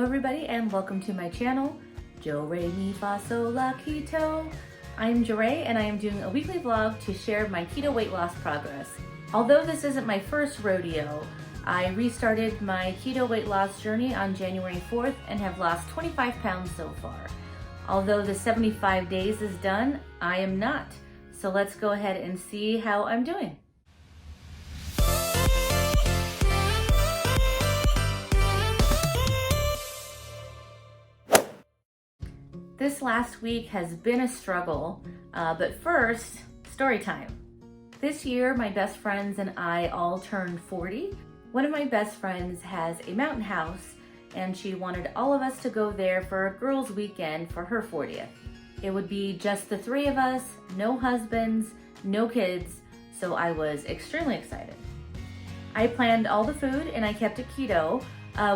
everybody, and welcome to my channel, Jo Re Mi Fa So La Keto. I'm Jo Re, and I am doing a weekly vlog to share my keto weight loss progress. Although this isn't my first rodeo, I restarted my keto weight loss journey on January 4th and have lost 25 pounds so far. Although the 75 days is done, I am not. So let's go ahead and see how I'm doing. This last week has been a struggle, but first, story time. This year, my best friends and I all turned 40. One of my best friends has a mountain house, and she wanted all of us to go there for a girls' weekend for her 40th. It would be just the three of us, no husbands, no kids, so I was extremely excited. I planned all the food and I kept it keto.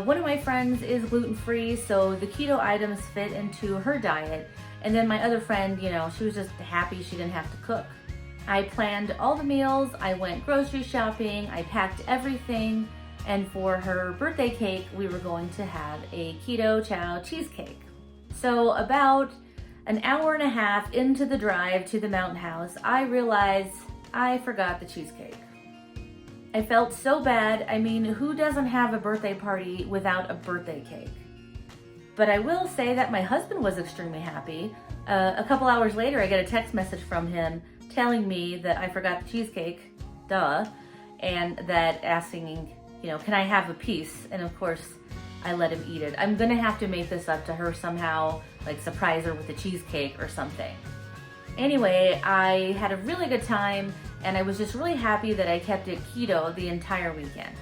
One of my friends is gluten-free, so the keto items fit into her diet. And then my other friend, she was just happy she didn't have to cook. I planned all the meals, I went grocery shopping, I packed everything, and for her birthday cake, we were going to have a keto chow cheesecake. So about an hour and a half into the drive to the mountain house, I realized I forgot the cheesecake. I felt so bad. I mean, who doesn't have a birthday party without a birthday cake? But I will say that my husband was extremely happy. A couple hours later, I get a text message from him telling me that I forgot the cheesecake, and that asking, can I have a piece? And of course, I let him eat it. I'm gonna have to make this up to her somehow, like surprise her with a cheesecake or something. Anyway, I had a really good time, and I was just really happy that I kept it keto the entire weekend.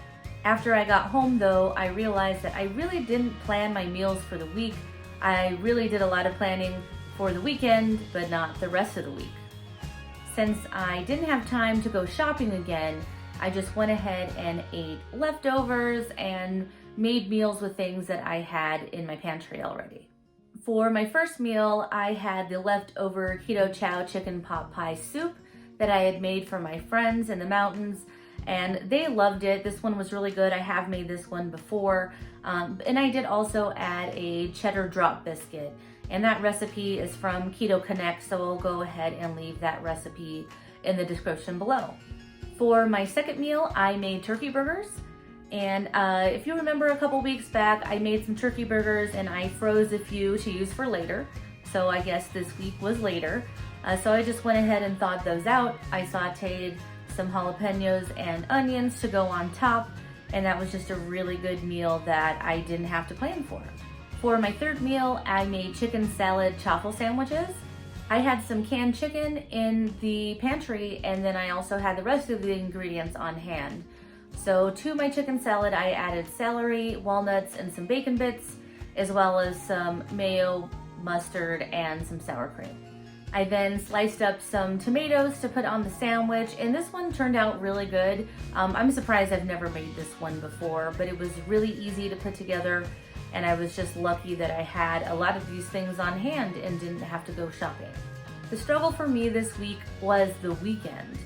After I got home though, I realized that I really didn't plan my meals for the week. I really did a lot of planning for the weekend, but not the rest of the week. Since I didn't have time to go shopping again, I just went ahead and ate leftovers and made meals with things that I had in my pantry already. For my first meal, I had the leftover keto chow chicken pot pie soup that I had made for my friends in the mountains, and they loved it. This one was really good. I have made this one before. And I did also add a cheddar drop biscuit, and that recipe is from Keto Connect, so I'll go ahead and leave that recipe in the description below. For my second meal, I made turkey burgers. And if you remember a couple weeks back, I made some turkey burgers and I froze a few to use for later. So I guess this week was later. So I just went ahead and thawed those out. I sauteed some jalapenos and onions to go on top. And that was just a really good meal that I didn't have to plan for. For my third meal, I made chicken salad chaffle sandwiches. I had some canned chicken in the pantry, and then I also had the rest of the ingredients on hand. So to my chicken salad, I added celery, walnuts, and some bacon bits, as well as some mayo, mustard, and some sour cream. I then sliced up some tomatoes to put on the sandwich, and this one turned out really good. I'm surprised I've never made this one before, but it was really easy to put together, and I was just lucky that I had a lot of these things on hand and didn't have to go shopping. The struggle for me this week was the weekend.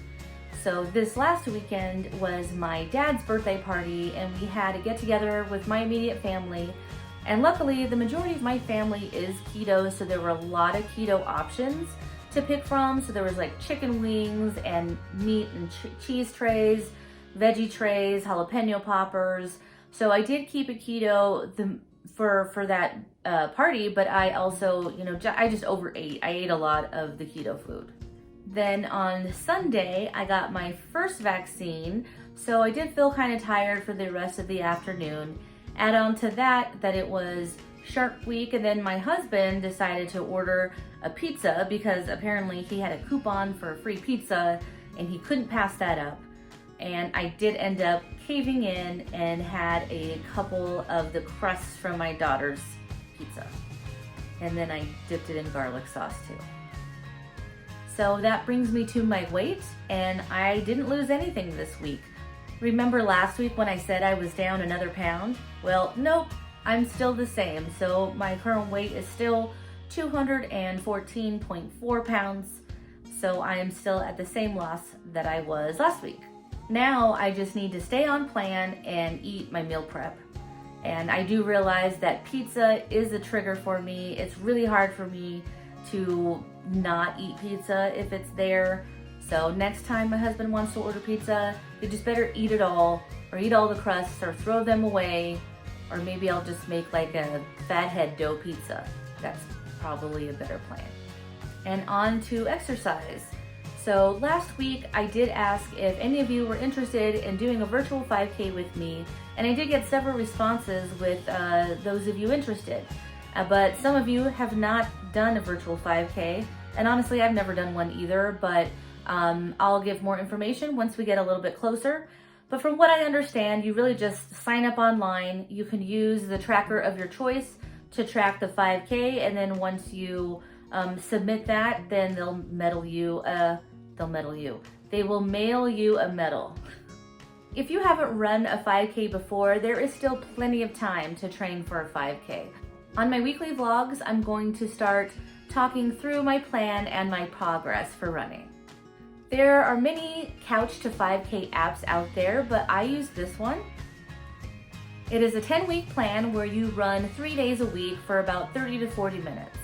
So this last weekend was my dad's birthday party, and we had a get together with my immediate family. And luckily, the majority of my family is keto, so there were a lot of keto options to pick from. So there was like chicken wings and meat and cheese trays, veggie trays, jalapeno poppers. So I did keep it keto for that party, but I also, I just overate. I ate a lot of the keto food. Then on Sunday, I got my first vaccine, so I did feel kind of tired for the rest of the afternoon. Add on to that it was Shark Week, and then my husband decided to order a pizza because apparently he had a coupon for a free pizza and he couldn't pass that up. And I did end up caving in and had a couple of the crusts from my daughter's pizza. And then I dipped it in garlic sauce too. So that brings me to my weight, and I didn't lose anything this week. Remember last week when I said I was down another pound? Well, nope, I'm still the same. So my current weight is still 214.4 pounds. So I am still at the same loss that I was last week. Now I just need to stay on plan and eat my meal prep. And I do realize that pizza is a trigger for me. It's really hard for me to not eat pizza if it's there. So next time my husband wants to order pizza, you just better eat it all, or eat all the crusts, or throw them away. Or maybe I'll just make like a fathead dough pizza. That's probably a better plan. And on to exercise. So last week I did ask if any of you were interested in doing a virtual 5K with me, and I did get several responses with those of you interested. But some of you have not done a virtual 5K, and honestly I've never done one either, but I'll give more information once we get a little bit closer. But from what I understand, you really just sign up online. You can use the tracker of your choice to track the 5K, and then once you submit that, then they will mail you a medal. If you haven't run a 5K before, there is still plenty of time to train for a 5K. On my weekly vlogs, I'm going to start talking through my plan and my progress for running. There are many Couch to 5K apps out there, but I use this one. It is a 10-week plan where you run 3 days a week for about 30 to 40 minutes.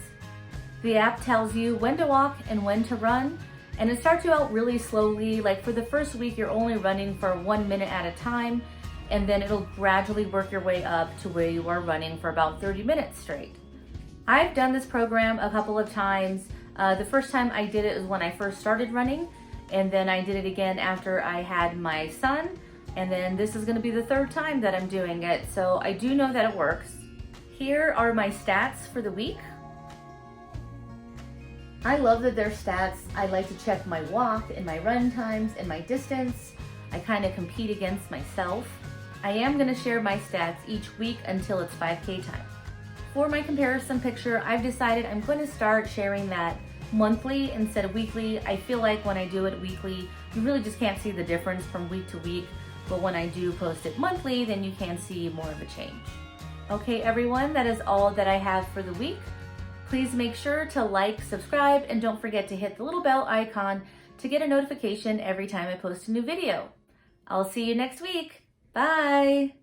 The app tells you when to walk and when to run, and it starts you out really slowly. Like for the first week, you're only running for 1 minute at a time, and then it'll gradually work your way up to where you are running for about 30 minutes straight. I've done this program a couple of times. The first time I did it was when I first started running, and then I did it again after I had my son, and then this is gonna be the third time that I'm doing it, so I do know that it works. Here are my stats for the week. I love that they're stats. I like to check my walk and my run times and my distance. I kind of compete against myself. I am gonna share my stats each week until it's 5K time. For my comparison picture, I've decided I'm going to start sharing that monthly instead of weekly. I feel like when I do it weekly, you really just can't see the difference from week to week, but when I do post it monthly, then you can see more of a change. Okay everyone, that is all that I have for the week. Please make sure to like, subscribe, and don't forget to hit the little bell icon to get a notification every time I post a new video. I'll see you next week. Bye!